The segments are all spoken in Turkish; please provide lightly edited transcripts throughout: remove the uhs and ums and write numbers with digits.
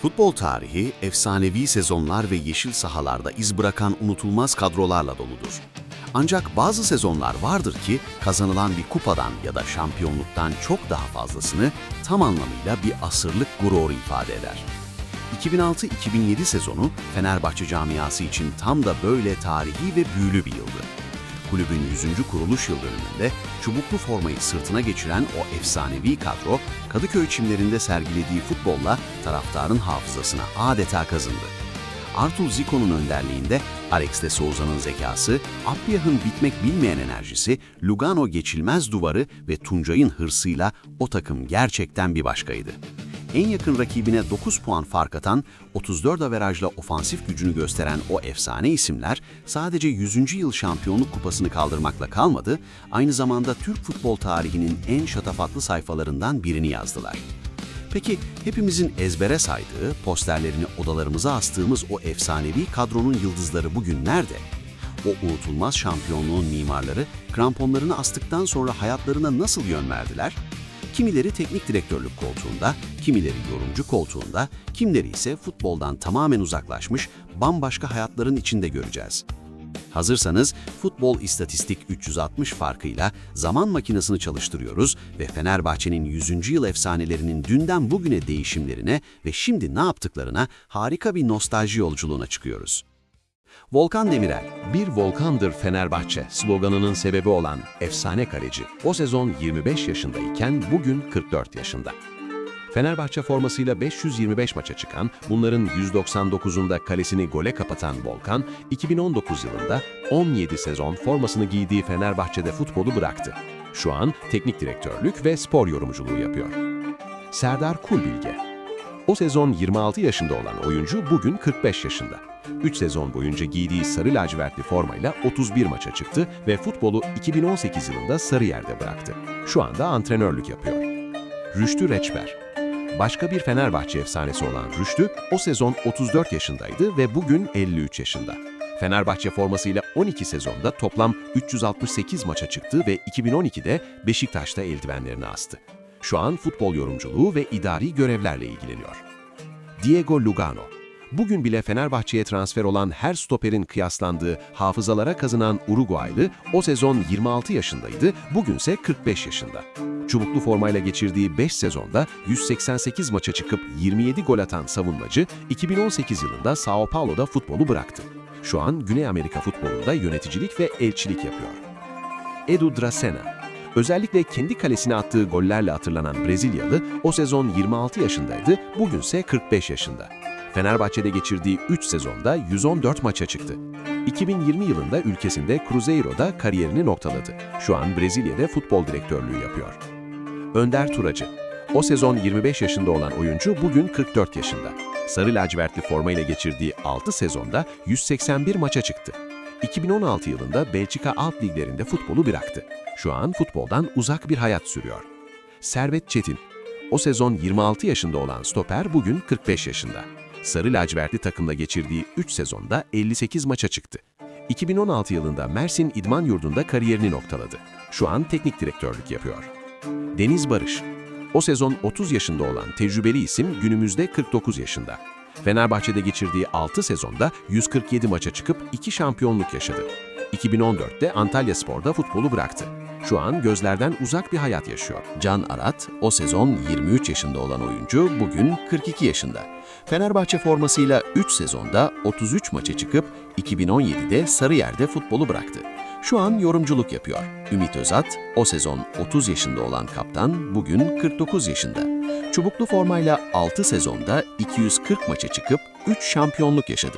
Futbol tarihi, efsanevi sezonlar ve yeşil sahalarda iz bırakan unutulmaz kadrolarla doludur. Ancak bazı sezonlar vardır ki kazanılan bir kupadan ya da şampiyonluktan çok daha fazlasını tam anlamıyla bir asırlık gururu ifade eder. 2006-2007 sezonu Fenerbahçe camiası için tam da böyle tarihi ve büyülü bir yıldı. Kulübün 100. kuruluş yıl dönümünde çubuklu formayı sırtına geçiren o efsanevi kadro, Kadıköy çimlerinde sergilediği futbolla taraftarın hafızasına adeta kazındı. Artur Zico'nun önderliğinde Alex de Souza'nın zekası, Abdiah'ın bitmek bilmeyen enerjisi, Lugano geçilmez duvarı ve Tuncay'ın hırsıyla o takım gerçekten bir başkaydı. En yakın rakibine 9 puan fark atan, 34 averajla ofansif gücünü gösteren o efsane isimler sadece 100. yıl şampiyonluk kupasını kaldırmakla kalmadı, aynı zamanda Türk futbol tarihinin en şatafatlı sayfalarından birini yazdılar. Peki hepimizin ezbere saydığı, posterlerini odalarımıza astığımız o efsanevi kadronun yıldızları bugün nerede? O unutulmaz şampiyonluğun mimarları kramponlarını astıktan sonra hayatlarına nasıl yön verdiler? Kimileri teknik direktörlük koltuğunda, kimileri yorumcu koltuğunda, kimleri ise futboldan tamamen uzaklaşmış, bambaşka hayatların içinde göreceğiz. Hazırsanız Futbol İstatistik 360 farkıyla zaman makinesini çalıştırıyoruz ve Fenerbahçe'nin 100. yıl efsanelerinin dünden bugüne değişimlerine ve şimdi ne yaptıklarına harika bir nostalji yolculuğuna çıkıyoruz. Volkan Demirel, "Bir volkandır Fenerbahçe" sloganının sebebi olan efsane kaleci, o sezon 25 yaşındayken bugün 44 yaşında. Fenerbahçe formasıyla 525 maça çıkan, bunların 199'unda kalesini gole kapatan Volkan, 2019 yılında 17 sezon formasını giydiği Fenerbahçe'de futbolu bıraktı. Şu an teknik direktörlük ve spor yorumculuğu yapıyor. Serdar Kulbilge, o sezon 26 yaşında olan oyuncu bugün 45 yaşında. 3 sezon boyunca giydiği sarı lacivertli formayla 31 maça çıktı ve futbolu 2018 yılında Sarıyer'de bıraktı. Şu anda antrenörlük yapıyor. Rüştü Reçber, başka bir Fenerbahçe efsanesi olan Rüştü, o sezon 34 yaşındaydı ve bugün 53 yaşında. Fenerbahçe formasıyla 12 sezonda toplam 368 maça çıktı ve 2012'de Beşiktaş'ta eldivenlerini astı. Şu an futbol yorumculuğu ve idari görevlerle ilgileniyor. Diego Lugano, bugün bile Fenerbahçe'ye transfer olan her stoperin kıyaslandığı hafızalara kazınan Uruguaylı, o sezon 26 yaşındaydı, bugünse 45 yaşında. Çubuklu formayla geçirdiği 5 sezonda 188 maça çıkıp 27 gol atan savunmacı, 2018 yılında Sao Paulo'da futbolu bıraktı. Şu an Güney Amerika futbolunda yöneticilik ve elçilik yapıyor. Edu Dracena, özellikle kendi kalesine attığı gollerle hatırlanan Brezilyalı, o sezon 26 yaşındaydı, bugünse 45 yaşında. Fenerbahçe'de geçirdiği 3 sezonda 114 maça çıktı. 2020 yılında ülkesinde Cruzeiro'da kariyerini noktaladı. Şu an Brezilya'da futbol direktörlüğü yapıyor. Önder Turacı, o sezon 25 yaşında olan oyuncu bugün 44 yaşında. Sarı lacivertli formayla geçirdiği 6 sezonda 181 maça çıktı. 2016 yılında Belçika alt liglerinde futbolu bıraktı. Şu an futboldan uzak bir hayat sürüyor. Servet Çetin, o sezon 26 yaşında olan stoper bugün 45 yaşında. Sarı lacivertli takımla geçirdiği 3 sezonda 58 maça çıktı. 2016 yılında Mersin İdman Yurdu'nda kariyerini noktaladı. Şu an teknik direktörlük yapıyor. Deniz Barış, o sezon 30 yaşında olan tecrübeli isim günümüzde 49 yaşında. Fenerbahçe'de geçirdiği 6 sezonda 147 maça çıkıp 2 şampiyonluk yaşadı. 2014'te Antalyaspor'da futbolu bıraktı. Şu an gözlerden uzak bir hayat yaşıyor. Can Arat, o sezon 23 yaşında olan oyuncu bugün 42 yaşında. Fenerbahçe formasıyla 3 sezonda 33 maça çıkıp 2017'de Sarıyer'de futbolu bıraktı. Şu an yorumculuk yapıyor. Ümit Özat, o sezon 30 yaşında olan kaptan bugün 49 yaşında. Çubuklu formayla 6 sezonda 240 maça çıkıp 3 şampiyonluk yaşadı.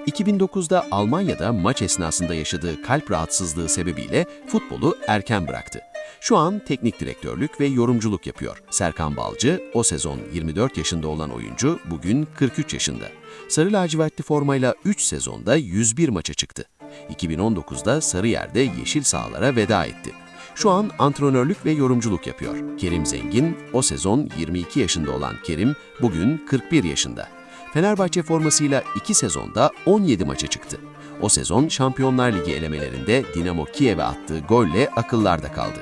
2009'da Almanya'da maç esnasında yaşadığı kalp rahatsızlığı sebebiyle futbolu erken bıraktı. Şu an teknik direktörlük ve yorumculuk yapıyor. Serkan Balcı, o sezon 24 yaşında olan oyuncu bugün 43 yaşında. Sarı lacivertli formayla 3 sezonda 101 maça çıktı. 2019'da Sarıyer'de yeşil sahalara veda etti. Şu an antrenörlük ve yorumculuk yapıyor. Kerim Zengin, o sezon 22 yaşında olan Kerim bugün 41 yaşında. Fenerbahçe formasıyla 2 sezonda 17 maça çıktı. O sezon Şampiyonlar Ligi elemelerinde Dinamo Kiev'e attığı golle akıllarda kaldı.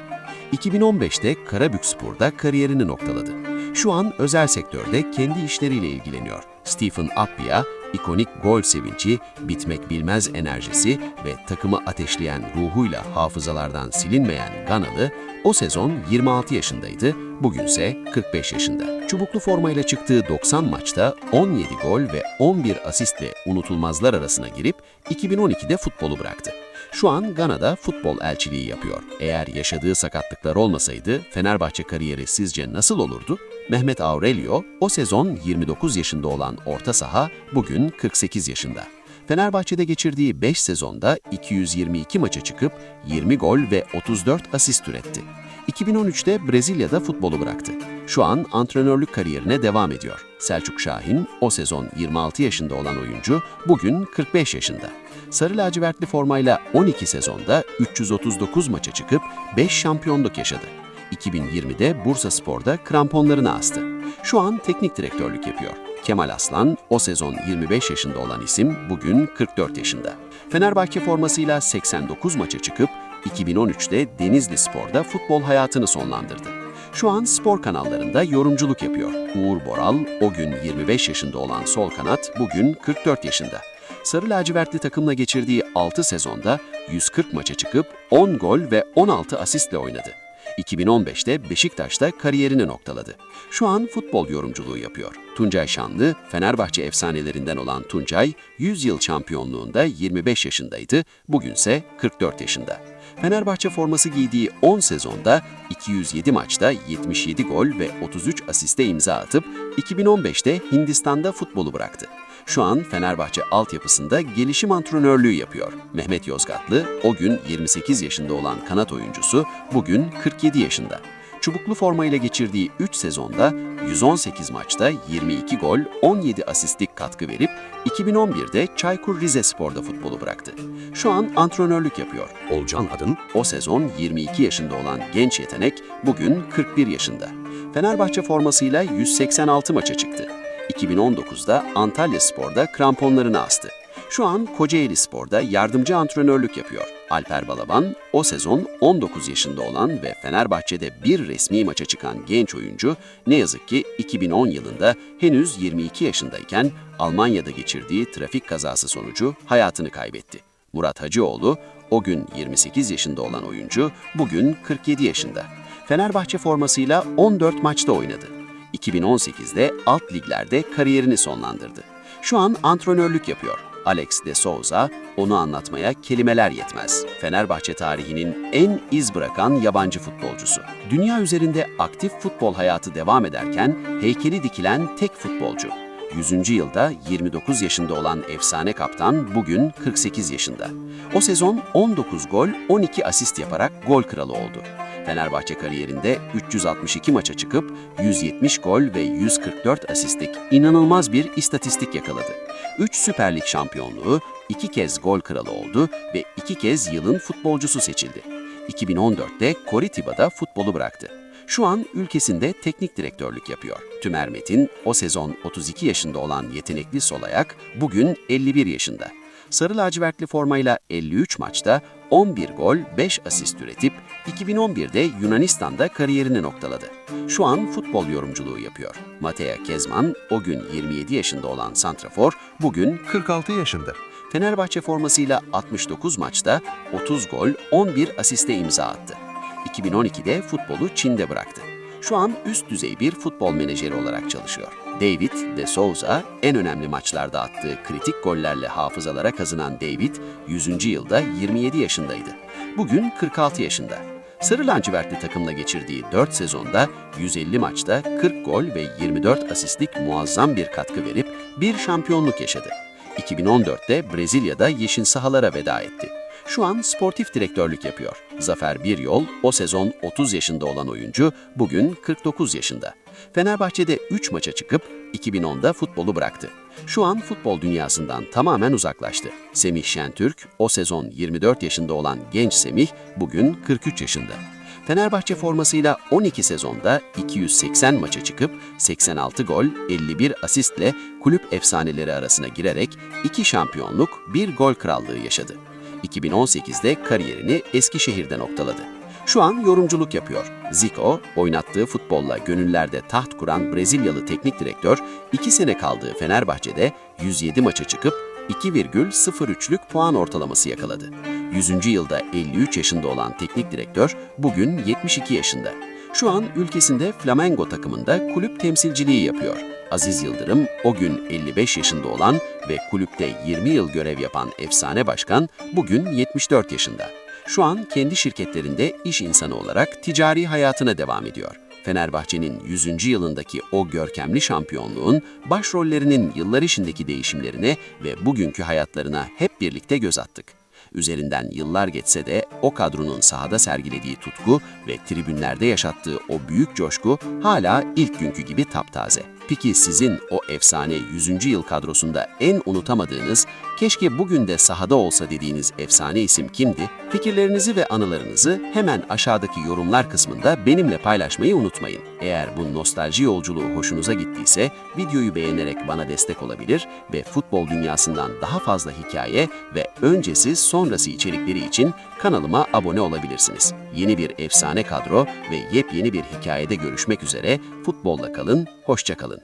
2015'te Karabükspor'da kariyerini noktaladı. Şu an özel sektörde kendi işleriyle ilgileniyor. Stephen Appiah, ikonik gol sevinci, bitmek bilmez enerjisi ve takımı ateşleyen ruhuyla hafızalardan silinmeyen Ganalı, o sezon 26 yaşındaydı, bugünse 45 yaşında. Çubuklu formayla çıktığı 90 maçta 17 gol ve 11 asistle unutulmazlar arasına girip 2012'de futbolu bıraktı. Şu an Gana'da futbol elçiliği yapıyor. Eğer yaşadığı sakatlıklar olmasaydı Fenerbahçe kariyeri sizce nasıl olurdu? Mehmet Aurelio, o sezon 29 yaşında olan orta saha, bugün 48 yaşında. Fenerbahçe'de geçirdiği 5 sezonda 222 maça çıkıp 20 gol ve 34 asist üretti. 2013'te Brezilya'da futbolu bıraktı. Şu an antrenörlük kariyerine devam ediyor. Selçuk Şahin, o sezon 26 yaşında olan oyuncu, bugün 45 yaşında. Sarı lacivertli formayla 12 sezonda 339 maça çıkıp 5 şampiyonluk yaşadı. 2020'de Bursaspor'da kramponlarını astı. Şu an teknik direktörlük yapıyor. Kemal Aslan, o sezon 25 yaşında olan isim, bugün 44 yaşında. Fenerbahçe formasıyla 89 maça çıkıp 2013'te Denizlispor'da futbol hayatını sonlandırdı. Şu an spor kanallarında yorumculuk yapıyor. Uğur Boral, o gün 25 yaşında olan sol kanat, bugün 44 yaşında. Sarı lacivertli takımla geçirdiği 6 sezonda 140 maça çıkıp 10 gol ve 16 asistle oynadı. 2015'te Beşiktaş'ta kariyerini noktaladı. Şu an futbol yorumculuğu yapıyor. Tuncay Şanlı, Fenerbahçe efsanelerinden olan Tuncay, 100 yıl şampiyonluğunda 25 yaşındaydı, bugünse 44 yaşında. Fenerbahçe forması giydiği 10 sezonda 207 maçta 77 gol ve 33 asiste imza atıp 2015'te Hindistan'da futbolu bıraktı. Şu an Fenerbahçe altyapısında gelişim antrenörlüğü yapıyor. Mehmet Yozgatlı, o gün 28 yaşında olan kanat oyuncusu, bugün 47 yaşında. Çubuklu formayla geçirdiği 3 sezonda 118 maçta 22 gol, 17 asistlik katkı verip 2011'de Çaykur Rizespor'da futbolu bıraktı. Şu an antrenörlük yapıyor. Olcan Adın, O sezon 22 yaşında olan genç yetenek bugün 41 yaşında. Fenerbahçe formasıyla 186 maça çıktı. 2019'da Antalyaspor'da kramponlarını astı. Şu an Kocaelispor'da yardımcı antrenörlük yapıyor. Alper Balaban, o sezon 19 yaşında olan ve Fenerbahçe'de bir resmi maça çıkan genç oyuncu, ne yazık ki 2010 yılında henüz 22 yaşındayken Almanya'da geçirdiği trafik kazası sonucu hayatını kaybetti. Murat Hacıoğlu, o gün 28 yaşında olan oyuncu, bugün 47 yaşında. Fenerbahçe formasıyla 14 maçta oynadı. 2018'de alt liglerde kariyerini sonlandırdı. Şu an antrenörlük yapıyor. Alex de Souza, onu anlatmaya kelimeler yetmez. Fenerbahçe tarihinin en iz bırakan yabancı futbolcusu. Dünya üzerinde aktif futbol hayatı devam ederken heykeli dikilen tek futbolcu. 100. yılda 29 yaşında olan efsane kaptan bugün 48 yaşında. O sezon 19 gol, 12 asist yaparak gol kralı oldu. Fenerbahçe kariyerinde 362 maça çıkıp 170 gol ve 144 asistlik inanılmaz bir istatistik yakaladı. 3 Süper Lig şampiyonluğu, 2 kez gol kralı oldu ve 2 kez yılın futbolcusu seçildi. 2014'te Coritiba'da futbolu bıraktı. Şu an ülkesinde teknik direktörlük yapıyor. Tümer Metin, o sezon 32 yaşında olan yetenekli sol ayak, bugün 51 yaşında. Sarı lacivertli formayla 53 maçta 11 gol, 5 asist üretip 2011'de Yunanistan'da kariyerini noktaladı. Şu an futbol yorumculuğu yapıyor. Mateja Kezman, o gün 27 yaşında olan santrafor, bugün 46 yaşında. Fenerbahçe formasıyla 69 maçta 30 gol, 11 asiste imza attı. 2012'de futbolu Çin'de bıraktı. Şu an üst düzey bir futbol menajeri olarak çalışıyor. David de Souza, en önemli maçlarda attığı kritik gollerle hafızalara kazınan David, 100. yılda 27 yaşındaydı. Bugün 46 yaşında. Sarı lacivertli takımla geçirdiği 4 sezonda 150 maçta 40 gol ve 24 asistlik muazzam bir katkı verip bir şampiyonluk yaşadı. 2014'te Brezilya'da yeşil sahalara veda etti. Şu an sportif direktörlük yapıyor. Zafer Biryol, o sezon 30 yaşında olan oyuncu, bugün 49 yaşında. Fenerbahçe'de 3 maça çıkıp 2010'da futbolu bıraktı. Şu an futbol dünyasından tamamen uzaklaştı. Semih Şentürk, o sezon 24 yaşında olan genç Semih, bugün 43 yaşında. Fenerbahçe formasıyla 12 sezonda 280 maça çıkıp 86 gol, 51 asistle kulüp efsaneleri arasına girerek 2 şampiyonluk, 1 gol krallığı yaşadı. 2018'de kariyerini Eskişehir'de noktaladı. Şu an yorumculuk yapıyor. Zico, oynattığı futbolla gönüllerde taht kuran Brezilyalı teknik direktör, 2 sene kaldığı Fenerbahçe'de 107 maça çıkıp 2,03'lük puan ortalaması yakaladı. 100. yılda 53 yaşında olan teknik direktör bugün 72 yaşında. Şu an ülkesinde Flamengo takımında kulüp temsilciliği yapıyor. Aziz Yıldırım o gün 55 yaşında olan ve kulüpte 20 yıl görev yapan efsane başkan bugün 74 yaşında. Şu an kendi şirketlerinde iş insanı olarak ticari hayatına devam ediyor. Fenerbahçe'nin 100. yılındaki o görkemli şampiyonluğun başrollerinin yıllar içindeki değişimlerine ve bugünkü hayatlarına hep birlikte göz attık. Üzerinden yıllar geçse de o kadronun sahada sergilediği tutku ve tribünlerde yaşattığı o büyük coşku hala ilk günkü gibi taptaze. Peki sizin o efsane 100. yıl kadrosunda en unutamadığınız, keşke bugün de sahada olsa dediğiniz efsane isim kimdi? Fikirlerinizi ve anılarınızı hemen aşağıdaki yorumlar kısmında benimle paylaşmayı unutmayın. Eğer bu nostalji yolculuğu hoşunuza gittiyse videoyu beğenerek bana destek olabilir ve futbol dünyasından daha fazla hikaye ve öncesi sonrası içerikleri için kanalıma abone olabilirsiniz. Yeni bir efsane kadro ve yepyeni bir hikayede görüşmek üzere. Futbolla kalın, hoşça kalın.